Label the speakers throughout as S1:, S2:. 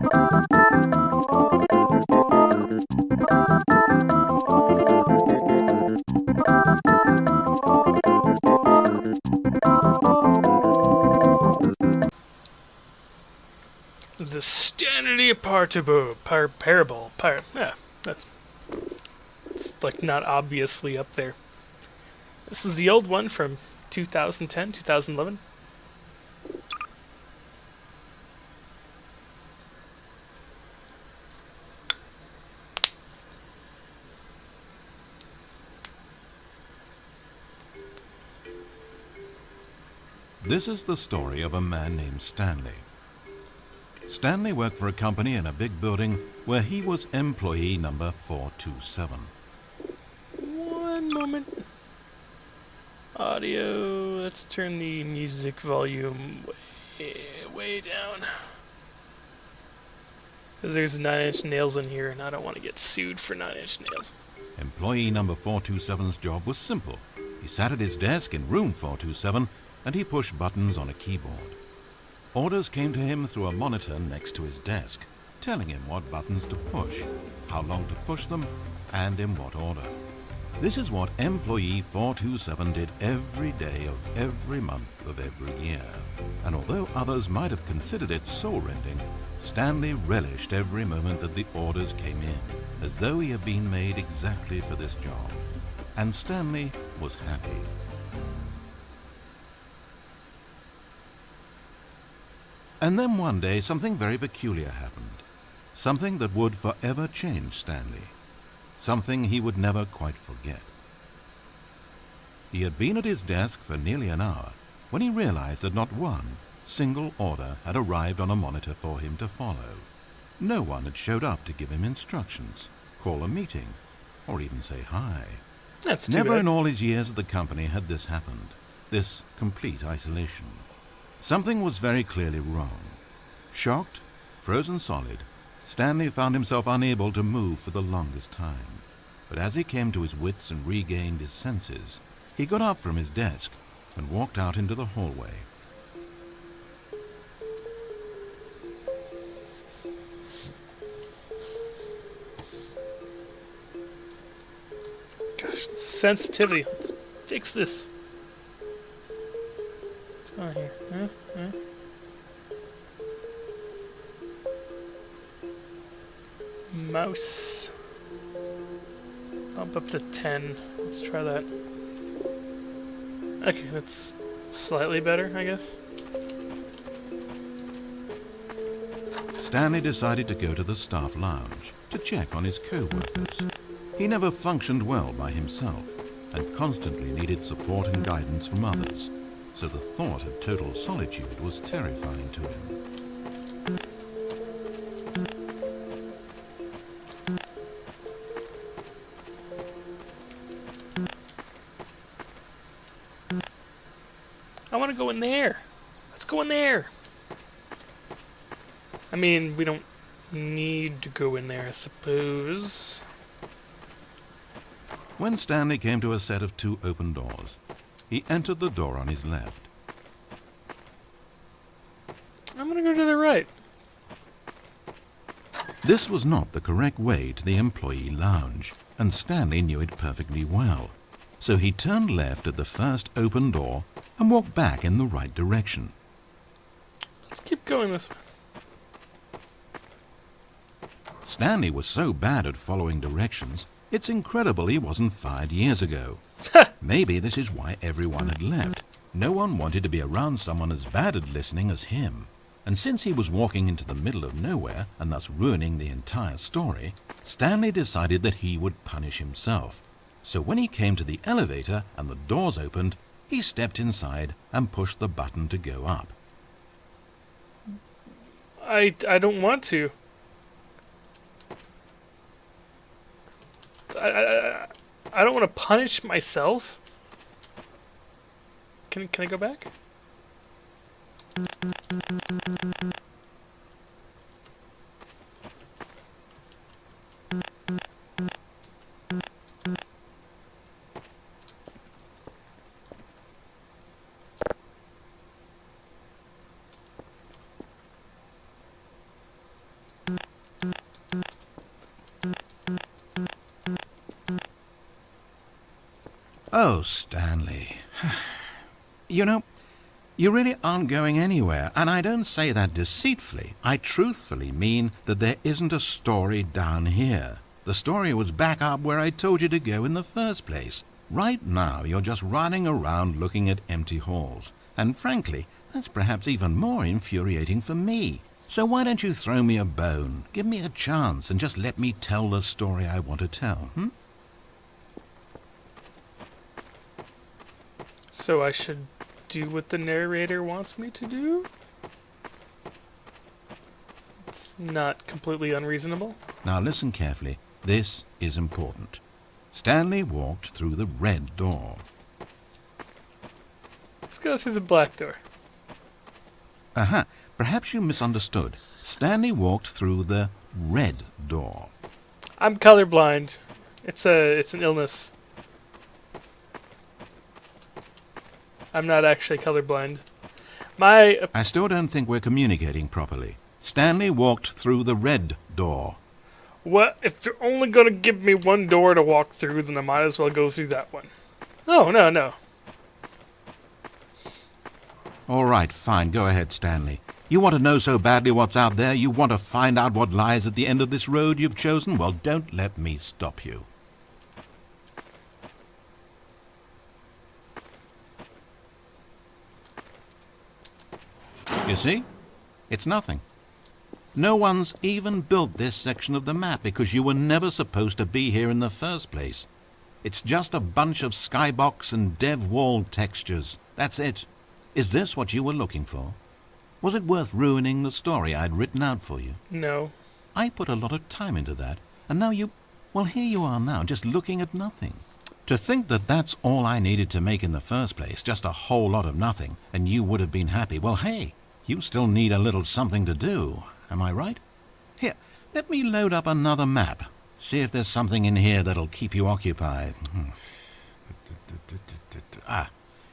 S1: The Stanley Parable. Yeah, that's it's like not obviously up there. This is the old one from 2010, 2011.
S2: This is the story of a man named Stanley. Stanley worked for a company in a big building where he was employee number 427.
S1: One moment. Audio. Let's turn the music volume way down. Because there's 9 Inch Nails in here and I don't want to get sued for 9 Inch Nails.
S2: Employee number 427's job was simple. He sat at his desk in room 427 and he pushed buttons on a keyboard. Orders came to him through a monitor next to his desk, telling him what buttons to push, how long to push them, and in what order. This is what employee 427 did every day of every month of every year. And although others might have considered it soul-rending, Stanley relished every moment that the orders came in, as though he had been made exactly for this job. And Stanley was happy. And then one day something very peculiar happened. Something that would forever change Stanley. Something he would never quite forget. He had been at his desk for nearly an hour when he realized that not one single order had arrived on a monitor for him to follow. No one had showed up to give him instructions, call a meeting, or even say hi.
S1: That's too
S2: Never
S1: bad.
S2: in all his years at the company had this happened, this complete isolation. Something was very clearly wrong. Shocked, frozen solid, Stanley found himself unable to move for the longest time. But as he came to his wits and regained his senses, he got up from his desk and walked out into the hallway.
S1: Gosh, sensitivity. Let's fix this. What's going on here? Huh? Mouse. Bump up to 10. Let's try that. Okay, that's slightly better, I guess.
S2: Stanley decided to go to the staff lounge to check on his co-workers. He never functioned well by himself and constantly needed support and guidance from others, so the thought of total solitude was terrifying to him.
S1: I want to go in there. Let's go in there. I mean, we don't need to go in there, I suppose.
S2: When Stanley came to a set of 2 open doors, he entered the door on his left.
S1: I'm going to go to the right.
S2: This was not the correct way to the employee lounge, and Stanley knew it perfectly well. So he turned left at the first open door and walked back in the right direction.
S1: Let's keep going this way.
S2: Stanley was so bad at following directions, it's incredible he wasn't fired years ago. Maybe this is why everyone had left. No one wanted to be around someone as bad at listening as him. And since he was walking into the middle of nowhere and thus ruining the entire story, Stanley decided that he would punish himself. So when he came to the elevator and the doors opened, he stepped inside and pushed the button to go up.
S1: I don't want to. I don't want to punish myself. Can I go back?
S2: Oh, Stanley. You know, you really aren't going anywhere, and I don't say that deceitfully. I truthfully mean that there isn't a story down here. The story was back up where I told you to go in the first place. Right now, you're just running around looking at empty halls. And frankly, that's perhaps even more infuriating for me. So why don't you throw me a bone, give me a chance, and just let me tell the story I want to tell,
S1: So I should do what the narrator wants me to do? It's not completely unreasonable.
S2: Now listen carefully. This is important. Stanley walked through the red door.
S1: Let's go through the black door.
S2: Aha, perhaps you misunderstood. Stanley walked through the red door.
S1: I'm colorblind. It's an illness. I'm not actually colorblind.
S2: I still don't think we're communicating properly. Stanley walked through the red door.
S1: What? If you're only gonna give me one door to walk through, then I might as well go through that one. Oh, no.
S2: All right, fine, go ahead, Stanley. You want to know so badly what's out there? You want to find out what lies at the end of this road you've chosen? Well, don't let me stop you. You see? It's nothing. No one's even built this section of the map because you were never supposed to be here in the first place. It's just a bunch of skybox and dev wall textures. That's it. Is this what you were looking for? Was it worth ruining the story I'd written out for you?
S1: No.
S2: I put a lot of time into that, and now well, here you are now, just looking at nothing. To think that that's all I needed to make in the first place, just a whole lot of nothing, and you would have been happy. Well, hey, you still need a little something to do. Am I right? Here, let me load up another map. See if there's something in here that'll keep you occupied. Ah,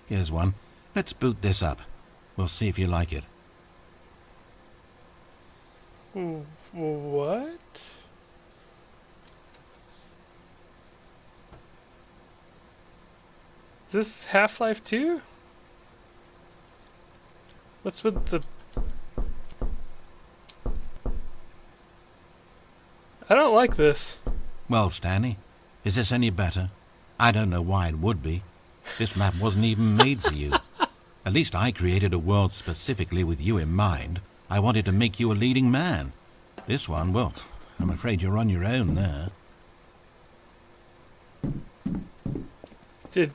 S2: here's one. Let's boot this up. We'll see if you like it.
S1: What? Is this Half-Life 2? What's with the... I don't like this.
S2: Well, Stanley, is this any better? I don't know why it would be. This map wasn't even made for you. At least I created a world specifically with you in mind. I wanted to make you a leading man. This one, well, I'm afraid you're on your own there.
S1: Did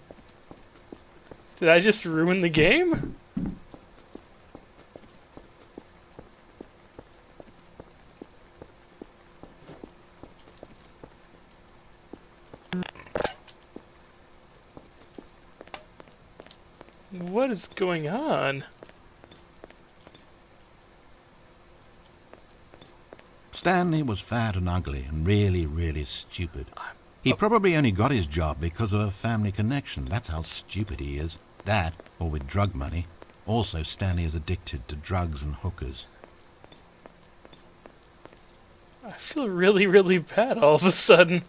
S1: I just ruin the game? What is going on?
S2: Stanley was fat and ugly and really, really stupid. He probably only got his job because of a family connection. That's how stupid he is. That, or with drug money. Also, Stanley is addicted to drugs and hookers.
S1: I feel really, really bad all of a sudden.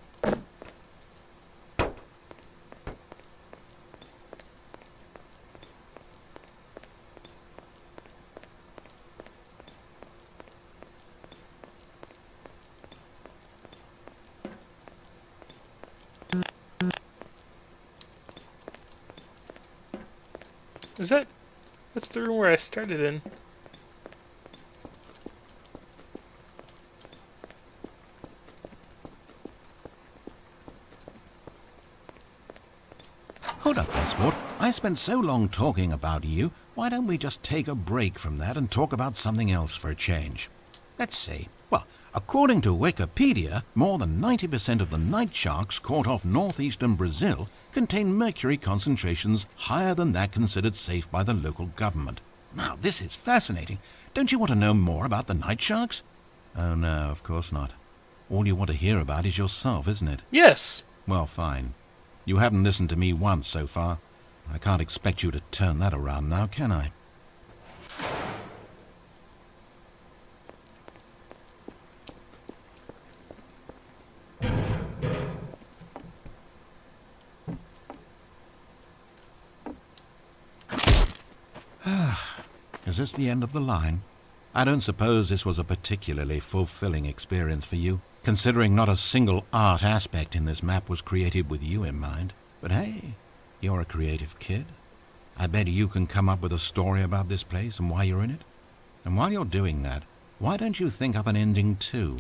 S1: That's the room where I started in.
S2: Hold up, Westport. I spent so long talking about you. Why don't we just take a break from that and talk about something else for a change? Let's see. Well, according to Wikipedia, more than 90% of the night sharks caught off northeastern Brazil contain mercury concentrations higher than that considered safe by the local government. Now, this is fascinating. Don't you want to know more about the night sharks? Oh, no, of course not. All you want to hear about is yourself, isn't it?
S1: Yes.
S2: Well, fine. You haven't listened to me once so far. I can't expect you to turn that around now, can I? Is this the end of the line? I don't suppose this was a particularly fulfilling experience for you, considering not a single art aspect in this map was created with you in mind. But hey, you're a creative kid. I bet you can come up with a story about this place and why you're in it. And while you're doing that, why don't you think up an ending too?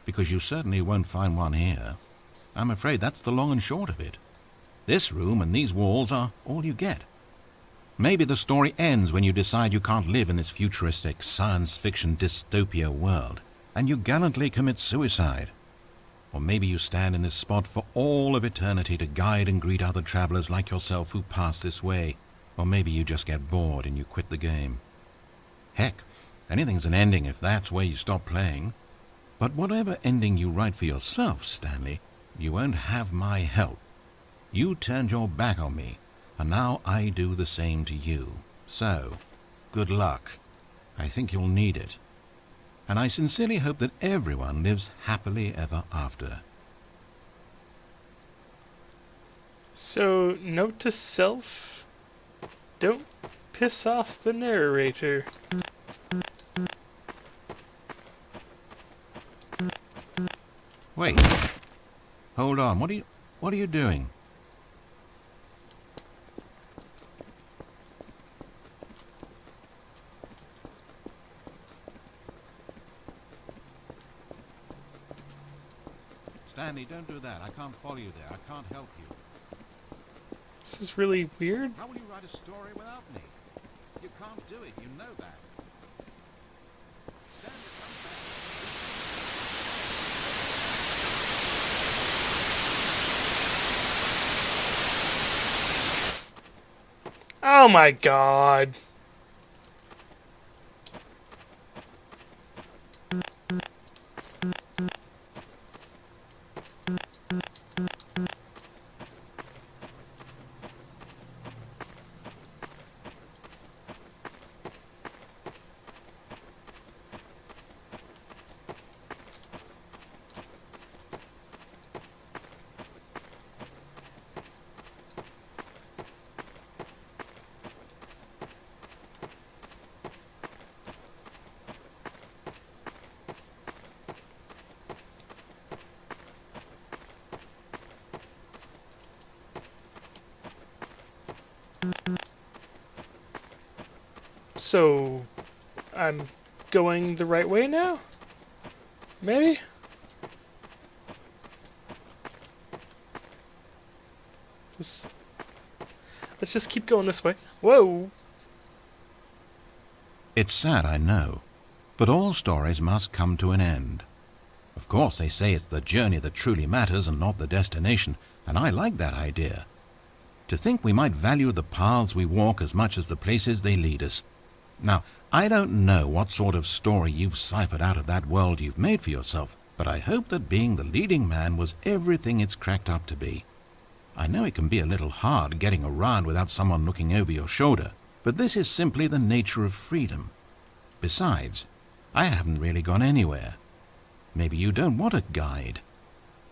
S2: Because you certainly won't find one here. I'm afraid that's the long and short of it. This room and these walls are all you get. Maybe the story ends when you decide you can't live in this futuristic science fiction dystopia world, and you gallantly commit suicide. Or maybe you stand in this spot for all of eternity to guide and greet other travelers like yourself who pass this way. Or maybe you just get bored and you quit the game. Heck, anything's an ending if that's where you stop playing. But whatever ending you write for yourself, Stanley, you won't have my help. You turned your back on me, and now I do the same to you. So, good luck. I think you'll need it. And I sincerely hope that everyone lives happily ever after.
S1: So, note to self, don't piss off the narrator.
S2: Wait. Hold on. What are you doing? Stanley, don't do that. I can't follow you there. I can't help you.
S1: This is really weird.
S2: How will you write a story without me? You can't do it. You know that. Stanley, come back.
S1: Oh my god. So, I'm going the right way now? Maybe? Let's just keep going this way. Whoa!
S2: It's sad, I know, but all stories must come to an end. Of course, they say it's the journey that truly matters and not the destination, and I like that idea. To think we might value the paths we walk as much as the places they lead us. Now, I don't know what sort of story you've ciphered out of that world you've made for yourself, but I hope that being the leading man was everything it's cracked up to be. I know it can be a little hard getting around without someone looking over your shoulder, but this is simply the nature of freedom. Besides, I haven't really gone anywhere. Maybe you don't want a guide,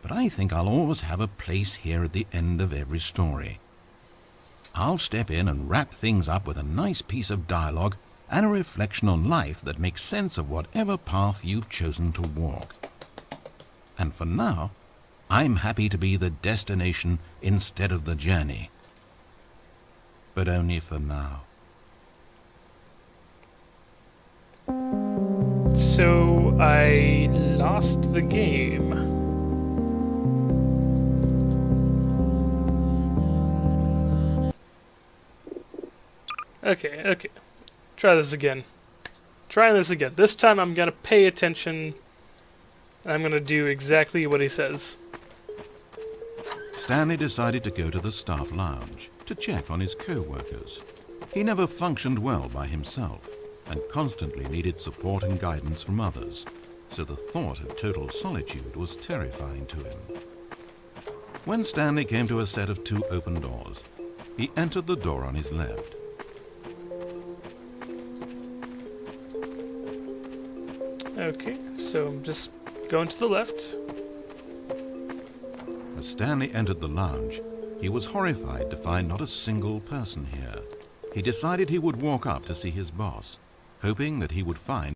S2: but I think I'll always have a place here at the end of every story. I'll step in and wrap things up with a nice piece of dialogue and a reflection on life that makes sense of whatever path you've chosen to walk. And for now, I'm happy to be the destination instead of the journey. But only for now.
S1: So, I lost the game. Okay. Try this again. Try this again. This time I'm gonna pay attention, and I'm gonna do exactly what he says.
S2: Stanley decided to go to the staff lounge to check on his co-workers. He never functioned well by himself and constantly needed support and guidance from others, so the thought of total solitude was terrifying to him. When Stanley came to a set of 2 open doors, he entered the door on his left.
S1: Okay, so I'm just going to the left.
S2: As Stanley entered the lounge, he was horrified to find not a single person here. He decided he would walk up to see his boss. hoping that he would find